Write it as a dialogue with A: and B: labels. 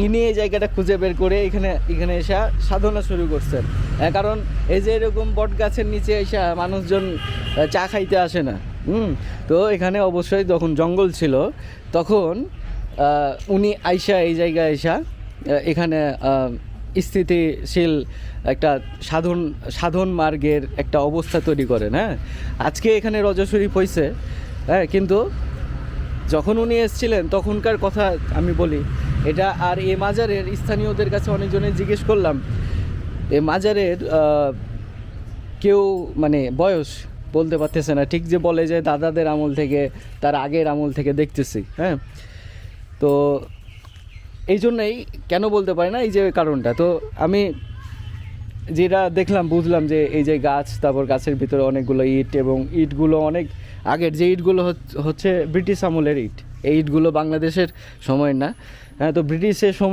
A: ইনি এই জায়গাটা খুঁজে বের করে এখানে এসে সাধনা শুরু করছেন। কারণ এই যে এরকম বট গাছের নিচে এসে মানুষজন চা খাইতে আসে না। তো এখানে অবশ্যই যখন জঙ্গল ছিল তখন উনি আইসা এই জায়গায় আইসা এখানে স্থিতিশীল একটা সাধন মার্গের একটা অবস্থা তৈরি করেন। হ্যাঁ, আজকে এখানে রজা শরীফ হয়েছে, হ্যাঁ, কিন্তু যখন উনি এসেছিলেন তখনকার কথা আমি বলি এটা। আর এ মাজারের স্থানীয়দের কাছে অনেকজনের জিজ্ঞেস করলাম, এ মাজারের কেউ মানে বয়স বলতে পারতেছে না, ঠিক যে বলে যে দাদাদের আমল থেকে, তার আগের আমল থেকে দেখতেছি। হ্যাঁ, তো এই জন্যই কেন বলতে পারি না, এই যে কারণটা। তো আমি যেটা দেখলাম বুঝলাম যে এই যে গাছ, তারপর গাছের ভিতরে অনেকগুলো ইট, এবং ইটগুলো অনেক আগের যে ইটগুলো হচ্ছে ব্রিটিশ আমলের ইট। এই ইটগুলো বাংলাদেশের সময়ের না। হ্যাঁ, তো ব্রিটিশের সময়